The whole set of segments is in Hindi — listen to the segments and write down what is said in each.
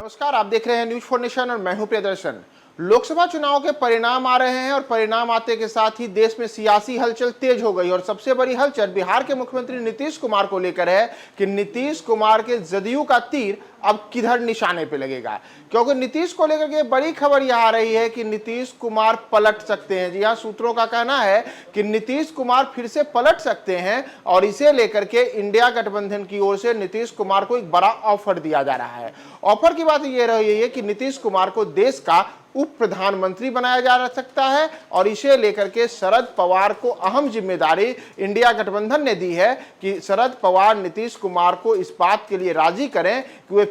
नमस्कार, आप देख रहे हैं न्यूज फॉर नेशन और मैं हूं प्रियदर्शन। लोकसभा चुनाव के परिणाम आ रहे हैं और परिणाम आते के साथ ही देश में सियासी हलचल तेज हो गई और सबसे बड़ी हलचल बिहार के मुख्यमंत्री नीतीश कुमार को लेकर है कि नीतीश कुमार के जदयू का तीर अब किधर निशाने पे लगेगा। क्योंकि नीतीश को लेकर के बड़ी खबर यह आ रही है कि नीतीश कुमार पलट सकते हैं। जी हां, सूत्रों का कहना है कि नीतीश कुमार फिर से पलट सकते हैं और इसे लेकर के इंडिया गठबंधन की ओर से नीतीश कुमार को एक बड़ा ऑफर दिया जा रहा है। ऑफर की बात यह रही है कि नीतीश कुमार को देश का उप प्रधानमंत्री बनाया जा सकता है और इसे लेकर के शरद पवार को अहम जिम्मेदारी इंडिया गठबंधन ने दी है कि शरद पवार नीतीश कुमार को इस बात के लिए राजी करें कि वे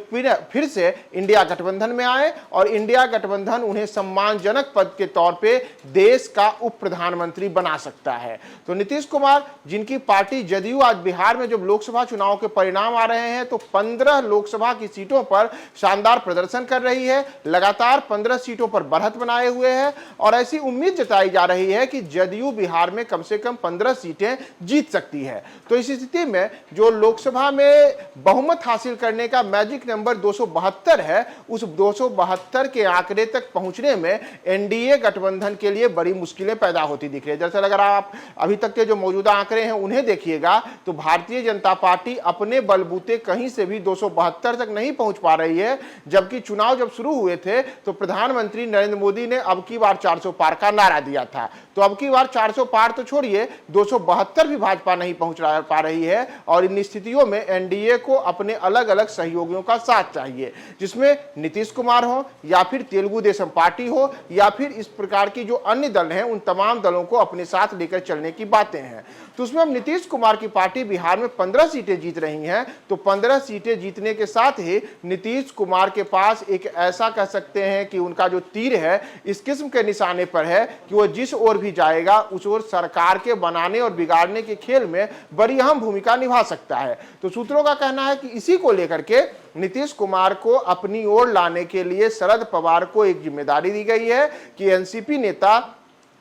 फिर से इंडिया गठबंधन में आए और इंडिया गठबंधन उन्हें सम्मानजनक पद के तौर पे देश का उप प्रधानमंत्री बना सकता है। तो नीतीश कुमार, जिनकी पार्टी जदयू, आज बिहार में जब लोकसभा चुनाव के परिणाम आ रहे हैं तो 15 लोकसभा की सीटों पर शानदार प्रदर्शन कर रही है, लगातार 15 सीटों पर बढ़त बनाए हुए हैं और ऐसी उम्मीद जताई जा रही है कि जदयू बिहार में कम से कम 15 सीटें जीत सकती है। तो इस स्थिति में जो लोकसभा में बहुमत हासिल करने का मैजिक नंबर 272 है, उस 272 के आंकड़े तक पहुंचने में एनडीए गठबंधन के लिए बड़ी मुश्किलें पैदा होती दिख रही है। दरअसल अगर आप अभी तक के जो मौजूदा आंकड़े हैं उन्हें देखिएगा तो भारतीय जनता पार्टी अपने बलबूते कहीं से भी 272 तक नहीं पहुंच पा रही है, जबकि चुनाव जब शुरू हुए थे तो प्रधानमंत्री नरेंद्र मोदी ने अब की बार 400 पार का नारा दिया था। तो अब की बार 400 पार तो छोड़िए, 272 भी भाजपा नहीं पहुंच पा रही है और इन स्थितियों में एनडीए को अपने अलग अलग सहयोगियों का साथ चाहिए, जिसमें नीतीश कुमार हो या फिर तेलुगु देशम पार्टी हो या फिर इस प्रकार की जो अन्य दल हैं, उन तमाम दलों को अपने साथ लेकर चलने की बातें हैं। तो उसमें अब नीतीश कुमार की पार्टी बिहार में 15 सीटें जीत रही हैं, तो 15 सीटें जीतने के साथ ही नीतीश कुमार के पास एक ऐसा कह सकते हैं कि उनका जो तीर है इस किस्म के निशाने पर है कि वो जिस ओर भी जाएगा उस ओर सरकार के बनाने और बिगाड़ने के खेल में बड़ी अहम भूमिका निभा सकता है। तो सूत्रों का कहना है कि इसी को लेकर के नीतीश कुमार को अपनी ओर लाने के लिए शरद पवार को एक जिम्मेदारी दी गई है कि एनसीपी नेता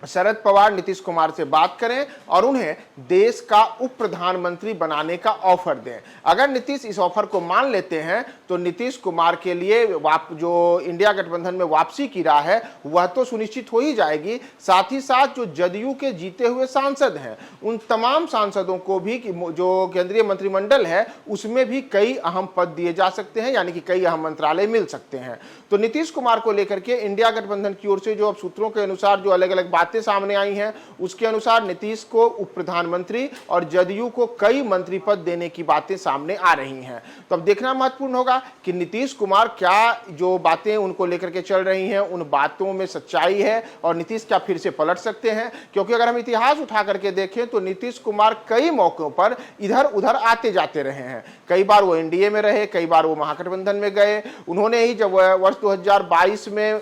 शरद पवार नीतीश कुमार से बात करें और उन्हें देश का उप प्रधानमंत्री बनाने का ऑफर दें। अगर नीतीश इस ऑफर को मान लेते हैं तो नीतीश कुमार के लिए जो इंडिया गठबंधन में वापसी की राह है वह तो सुनिश्चित हो ही जाएगी। साथ ही साथ जो जदयू के जीते हुए सांसद हैं उन तमाम सांसदों को भी जो केंद्रीय मंत्रिमंडल है उसमें भी कई अहम पद दिए जा सकते हैं, यानी कि कई अहम मंत्रालय मिल सकते हैं। तो नीतीश कुमार को लेकर के इंडिया गठबंधन की ओर से जो अब सूत्रों के अनुसार जो अलग अलग बातें सामने आई हैं उसके अनुसार नीतीश को उप प्रधानमंत्री और जदयू को कई मंत्री पद देने की बातें सामने आ रही हैं। तो अब देखना महत्वपूर्ण होगा कि नीतीश कुमार क्या जो बातें उनको लेकर के चल रही हैं उन बातों में सच्चाई है और नीतीश क्या फिर से पलट सकते हैं। क्योंकि अगर हम इतिहास उठा करके देखें तो नीतीश कुमार कई मौकों पर इधर उधर आते जाते रहे हैं। कई बार वो एनडीए में रहे, कई बार वो महागठबंधन में गए। उन्होंने ही जब वर्ष 2022 में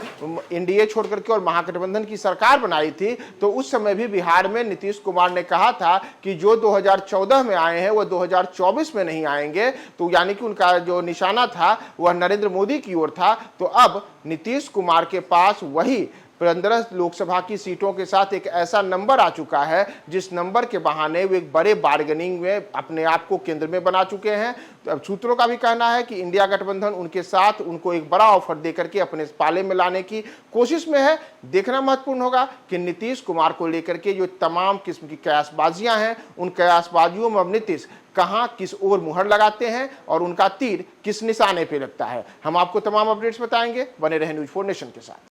एनडीए छोड़ करके और महागठबंधन की सरकार बनाई थी तो उस समय भी बिहार में नीतीश कुमार ने कहा था कि जो 2014 में आए हैं वो 2024 में नहीं आएंगे। तो यानी कि उनका जो निशाना था वह नरेंद्र मोदी की ओर था। तो अब नीतीश कुमार के पास वही 15 लोकसभा की सीटों के साथ एक ऐसा नंबर आ चुका है जिस नंबर के बहाने वे एक बड़े बार्गेनिंग में अपने आप को केंद्र में बना चुके हैं। तो अब सूत्रों का भी कहना है कि इंडिया गठबंधन उनके साथ उनको एक बड़ा ऑफर देकर के अपने पाले में लाने की कोशिश में है। देखना महत्वपूर्ण होगा कि नीतीश कुमार को लेकर के जो तमाम किस्म की कयासबाजियां हैं उन कयासबाजियों में अब नीतीश कहां किस ओर मुहर लगाते हैं और उनका तीर किस निशाने पे लगता है। हम आपको तमाम अपडेट्स बताएंगे। बने रहे न्यूज 4 नेशन के साथ।